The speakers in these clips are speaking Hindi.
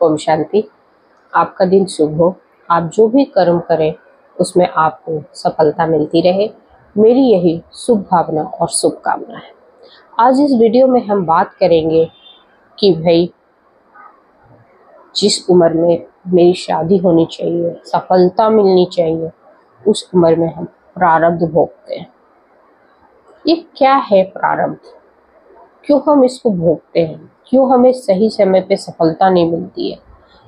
ओम शांति। आपका दिन शुभ हो। आप जो भी कर्म करें उसमें आपको सफलता मिलती रहे, मेरी यही शुभ भावना और शुभकामना है। आज इस वीडियो में हम बात करेंगे कि भाई जिस उम्र में मेरी शादी होनी चाहिए, सफलता मिलनी चाहिए, उस उम्र में हम प्रारब्ध भोगते हैं। ये क्या है प्रारब्ध? क्यों हम इसको भोगते हैं? क्यों हमें सही समय पे सफलता नहीं मिलती है?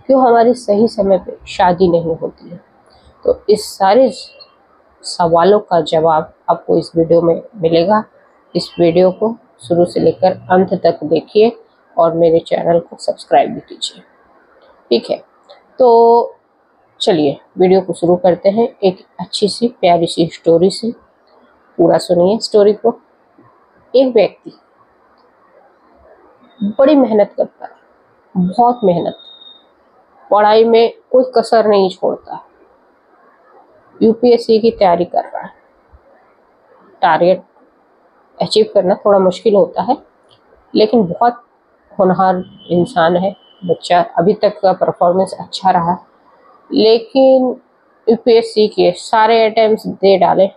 क्यों हमारी सही समय पे शादी नहीं होती है? तो इस सारे सवालों का जवाब आपको इस वीडियो में मिलेगा। इस वीडियो को शुरू से लेकर अंत तक देखिए और मेरे चैनल को सब्सक्राइब भी कीजिए। ठीक है, तो चलिए वीडियो को शुरू करते हैं। एक अच्छी सी प्यारी सी स्टोरी से। पूरा सुनिए स्टोरी को। एक व्यक्ति बड़ी मेहनत करता है, बहुत मेहनत, पढ़ाई में कोई कसर नहीं छोड़ता। यूपीएससी की तैयारी कर रहा है। टारगेट अचीव करना थोड़ा मुश्किल होता है, लेकिन बहुत होनहार इंसान है बच्चा। अभी तक का परफॉर्मेंस अच्छा रहा, लेकिन यूपीएससी के सारे अटेम्प्ट्स दे डाले,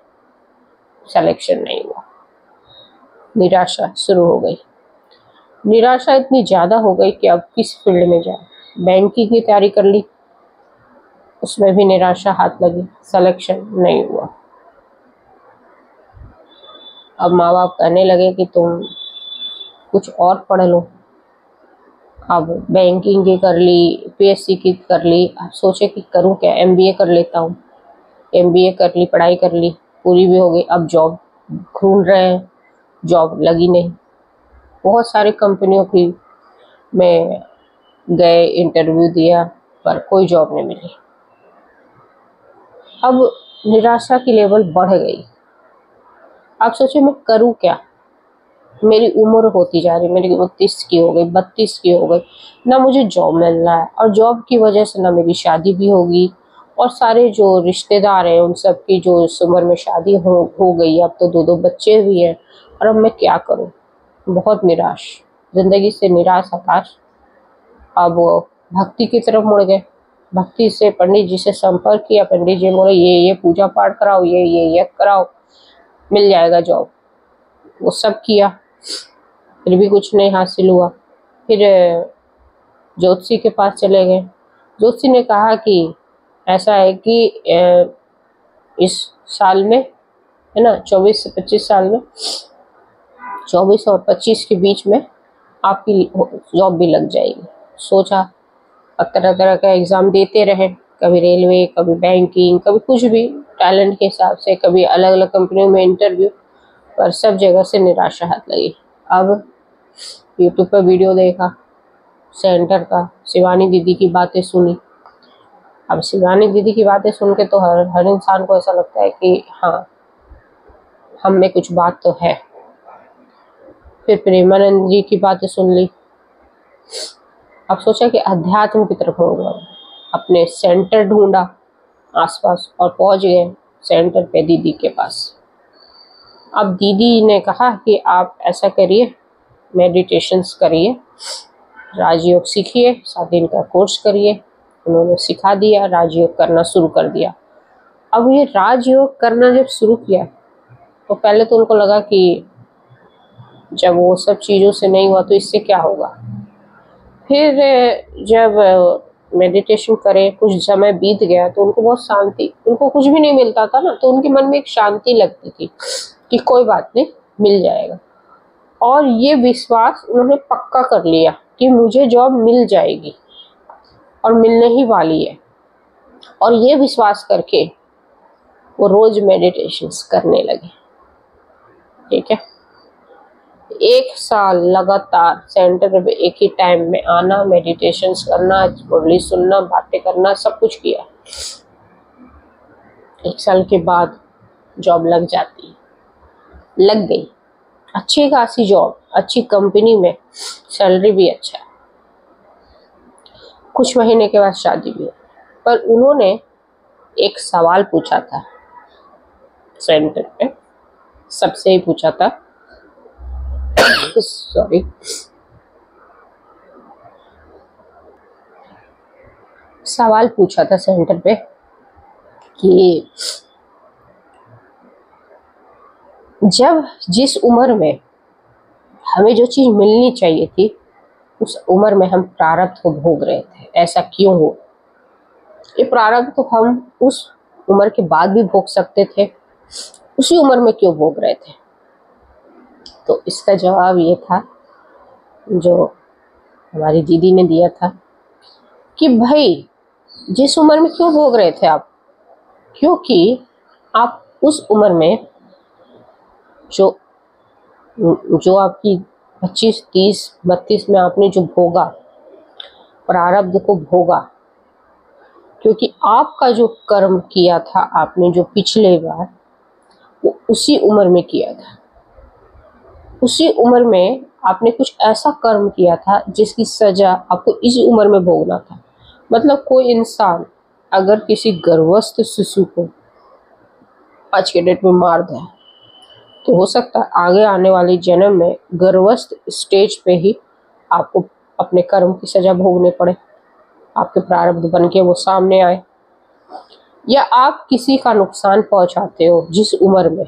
सिलेक्शन नहीं हुआ। निराशा शुरू हो गई। निराशा इतनी ज़्यादा हो गई कि अब किस फील्ड में जाए। बैंकिंग की तैयारी कर ली, उसमें भी निराशा हाथ लगी, सिलेक्शन नहीं हुआ। अब माँ बाप कहने लगे कि तुम कुछ और पढ़ लो। अब बैंकिंग की कर ली, पीएससी की कर ली। अब सोचे कि करूँ क्या, एमबीए कर लेता हूँ। एमबीए कर ली, पढ़ाई कर ली, पूरी भी हो गई। अब जॉब ढूंढ रहे हैं, जॉब लगी नहीं। बहुत सारी कंपनियों की में गए, इंटरव्यू दिया, पर कोई जॉब नहीं मिली। अब निराशा की लेवल बढ़ गई। अब सोचे मैं करूँ क्या? मेरी उम्र होती जा रही, मेरी 29 की हो गई, 32 की हो गई, ना मुझे जॉब मिल रहा है, और जॉब की वजह से ना मेरी शादी भी होगी, और सारे जो रिश्तेदार हैं उन सब की जो इस उम्र में शादी हो गई। अब तो 2-2 बच्चे भी हैं, और अब मैं क्या करूं? बहुत निराश, जिंदगी से निराश, हताश। अब वो भक्ति की तरफ मुड़ गए। भक्ति से पंडित जी से संपर्क किया। पंडित जी बोले ये पूजा पाठ कराओ, ये कराओ, मिल जाएगा जॉब। वो सब किया, फिर भी कुछ नहीं हासिल हुआ। फिर ज्योतिषी के पास चले गए। ज्योतिषी ने कहा कि ऐसा है कि इस साल में, है ना, 24 से 25 साल में, 24 और 25 के बीच में आपकी जॉब भी लग जाएगी। सोचा, अब तरह तरह का एग्ज़ाम देते रहे, कभी रेलवे, कभी बैंकिंग, कभी कुछ भी, टैलेंट के हिसाब से, कभी अलग अलग कंपनियों में इंटरव्यू, पर सब जगह से निराशा हाथ लगी। अब यूट्यूब पर वीडियो देखा सेंटर का, शिवानी दीदी की बातें सुनी। अब शिवानी दीदी की बातें सुन के तो हर इंसान को ऐसा लगता है कि हाँ, हम में कुछ बात तो है। फिर प्रेमानंद जी की बातें सुन ली। अब सोचा कि अध्यात्म की तरफ होगा। अपने सेंटर ढूंढा आसपास और पहुंच गए सेंटर पे दीदी के पास। अब दीदी ने कहा कि आप ऐसा करिए, मेडिटेशंस करिए, राजयोग सीखिए, 7 दिन का कोर्स करिए। उन्होंने सिखा दिया, राजयोग करना शुरू कर दिया। अब ये राजयोग करना जब शुरू किया तो पहले तो उनको लगा कि जब वो सब चीज़ों से नहीं हुआ तो इससे क्या होगा। फिर जब मेडिटेशन करे, कुछ समय बीत गया तो उनको बहुत शांति, उनको कुछ भी नहीं मिलता था ना, तो उनके मन में एक शांति लगती थी कि कोई बात नहीं, मिल जाएगा। और ये विश्वास उन्होंने पक्का कर लिया कि मुझे जॉब मिल जाएगी और मिलने ही वाली है। और ये विश्वास करके वो रोज मेडिटेशंस करने लगे। ठीक है, 1 साल लगातार सेंटर पे एक ही टाइम में आना, मेडिटेशंस करना, मुरली सुनना, बातें करना, सब कुछ किया। 1 साल के बाद जॉब लग जाती है। लग गई, अच्छी खासी जॉब, अच्छी कंपनी में, सैलरी भी अच्छा है। कुछ महीने के बाद शादी भी हुई। पर उन्होंने एक सवाल पूछा था सेंटर पे, सबसे ही पूछा था सॉरी, सवाल पूछा था सेंटर पे कि जब जिस उम्र में हमें जो चीज मिलनी चाहिए थी उस उम्र में हम प्रारब्ध को भोग रहे थे, ऐसा क्यों हो? ये प्रारब्ध तो हम उस उम्र के बाद भी भोग सकते थे, उसी उम्र में क्यों भोग रहे थे? तो इसका जवाब ये था जो हमारी दीदी ने दिया था कि भाई जिस उम्र में क्यों भोग रहे थे आप, क्योंकि आप उस उम्र में जो जो आपकी 25, 30, 32 में आपने जो भोगा, प्रारब्ध को भोगा, क्योंकि आपका जो कर्म किया था आपने जो पिछले बार, वो उसी उम्र में किया था। उसी उम्र में आपने कुछ ऐसा कर्म किया था जिसकी सजा आपको इसी उम्र में भोगना था। मतलब कोई इंसान अगर किसी गर्भस्थ शिशु को आज के डेट में मार दे तो हो सकता है आगे आने वाले जन्म में गर्भस्थ स्टेज पे ही आपको अपने कर्म की सजा भोगने पड़े, आपके प्रारब्ध बन के वो सामने आए। या आप किसी का नुकसान पहुंचाते हो जिस उम्र में,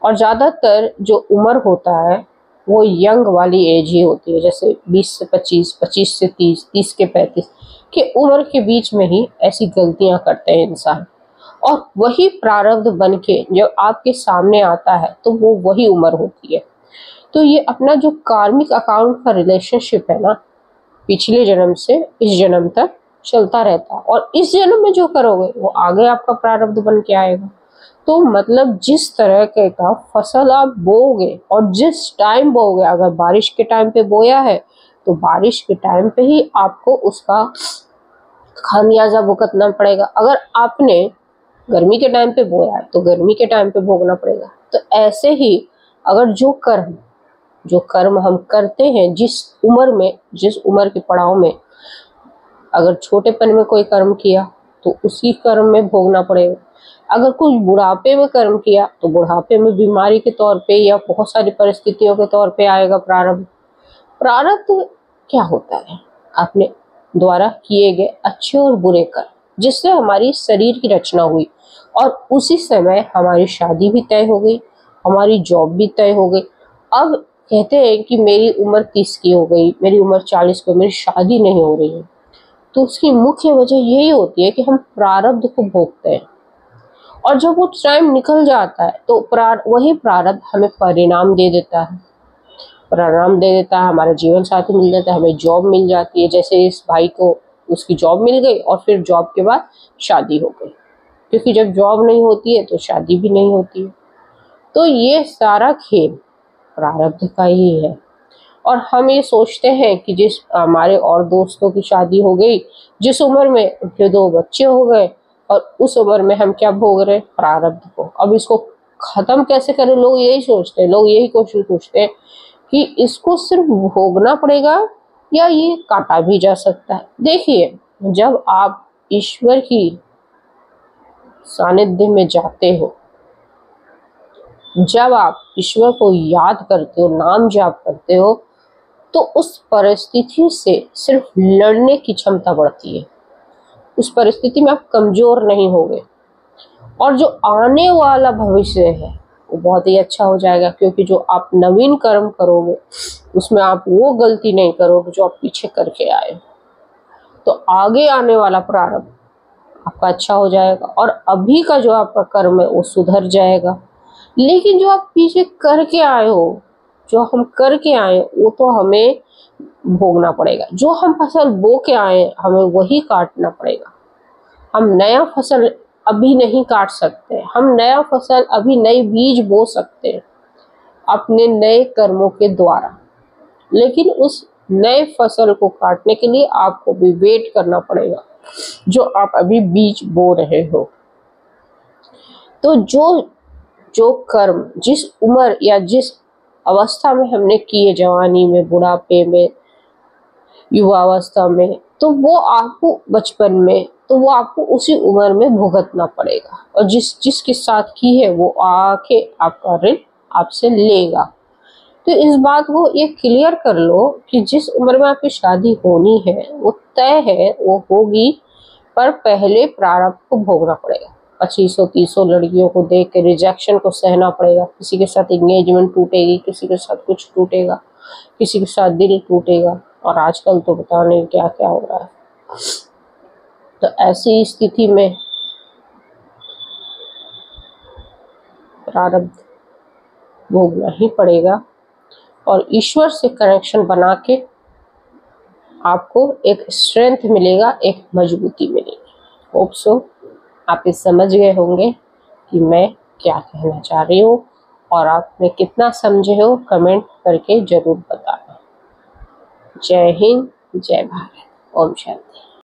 और ज़्यादातर जो उम्र होता है वो यंग वाली एज ही होती है, जैसे 20 से 25, 25 से 30, 30 के 35 के उम्र के बीच में ही ऐसी गलतियां करते हैं इंसान, और वही प्रारब्ध बन के जब आपके सामने आता है तो वो वही उम्र होती है। तो ये अपना जो कार्मिक अकाउंट का रिलेशनशिप है ना, पिछले जन्म से इस जन्म तक चलता रहता है, और इस जन्म में जो करोगे वो आगे आपका प्रारब्ध बन के आएगा। तो मतलब जिस तरह के का फसल आप बोओगे और जिस टाइम बोओगे, अगर बारिश के टाइम पे बोया है तो बारिश के टाइम पे ही आपको उसका खामियाजा भुगतना पड़ेगा। अगर आपने गर्मी के टाइम पे बोया है तो गर्मी के टाइम पे भोगना पड़ेगा। तो ऐसे ही अगर जो कर्म हम करते हैं जिस उम्र में, जिस उम्र के पड़ाव में, अगर छोटेपन में कोई कर्म किया तो उसी कर्म में भोगना पड़ेगा। अगर कुछ बुढ़ापे में कर्म किया तो बुढ़ापे में बीमारी के तौर पे या बहुत सारी परिस्थितियों के तौर पे आएगा प्रारब्ध। प्रारब्ध क्या होता है? अपने द्वारा किए गए अच्छे और बुरे कर्म, जिससे हमारी शरीर की रचना हुई, और उसी समय हमारी शादी भी तय हो गई, हमारी जॉब भी तय हो गई। अब कहते हैं कि मेरी उम्र 30 की हो गई, मेरी उम्र 40 की, मेरी शादी नहीं हो रही है, तो उसकी मुख्य वजह यही होती है कि हम प्रारब्ध को भोगते हैं, और जब वो टाइम निकल जाता है तो वही प्रारब्ध हमें परिणाम दे देता है, हमारा जीवन साथी मिल जाता है, हमें जॉब मिल जाती है। जैसे इस भाई को उसकी जॉब मिल गई और फिर जॉब के बाद शादी हो गई, क्योंकि जब जॉब नहीं होती है तो शादी भी नहीं होती है। तो ये सारा खेल प्रारब्ध का ही है। और हम ये सोचते हैं कि जिस हमारे और दोस्तों की शादी हो गई, जिस उम्र में उनके 2 बच्चे हो गए, और उस उम्र में हम क्या भोग रहे हैं? प्रारब्ध को। अब इसको खत्म कैसे करें? लोग यही सोचते हैं, लोग यही क्वेश्चन पूछते हैं कि इसको सिर्फ भोगना पड़ेगा या ये काटा भी जा सकता है। देखिए, जब आप ईश्वर की सानिध्य में जाते हो, जब आप ईश्वर को याद करते हो, नाम जाप करते हो, तो उस परिस्थिति से सिर्फ लड़ने की क्षमता बढ़ती है। उस परिस्थिति में आप कमजोर नहीं होगे, और जो आने वाला भविष्य है वो बहुत ही अच्छा हो जाएगा, क्योंकि जो आप नवीन कर्म करोगे उसमें आप वो गलती नहीं करोगे जो आप पीछे करके आए। तो आगे आने वाला प्रारब्ध आपका अच्छा हो जाएगा, और अभी का जो आपका कर्म है वो सुधर जाएगा। लेकिन जो आप पीछे करके आए हो, जो हम करके आए, वो तो हमें भोगना पड़ेगा। जो हम फसल बो के आए हमें वही काटना पड़ेगा। हम नया फसल अभी नहीं काट सकते, हम नया फसल अभी नई बीज बो सकते हैं अपने नए कर्मों के द्वारा, लेकिन उस नए फसल को काटने के लिए आपको भी वेट करना पड़ेगा जो आप अभी बीज बो रहे हो। तो जो कर्म जिस उम्र या जिस अवस्था में हमने किए, जवानी में, बुढ़ापे में, युवावस्था में, तो वो आपको बचपन में, तो वो आपको उसी उम्र में भुगतना पड़ेगा, और जिसके साथ की है वो आके आपका ऋण आपसे लेगा। तो इस बात को ये क्लियर कर लो कि जिस उम्र में आपकी शादी होनी है वो तय है, वो होगी, पर पहले प्रारब्ध को भोगना पड़ेगा। 2500-3000 लड़कियों को देख के रिजेक्शन को सहना पड़ेगा। किसी के साथ एंगेजमेंट टूटेगी, किसी के साथ कुछ टूटेगा, किसी के साथ दिल टूटेगा, और आजकल तो पता नहीं क्या क्या हो रहा है। तो ऐसी स्थिति में प्रारब्ध भोगना ही पड़ेगा, और ईश्वर से कनेक्शन बना के आपको एक स्ट्रेंथ मिलेगा, एक मजबूती मिलेगी। होप सो आप ये समझ गए होंगे कि मैं क्या कहना चाह रही हूँ, और आपने कितना समझे हो कमेंट करके जरूर बताना। जय हिंद, जय भारत, ओम शांति।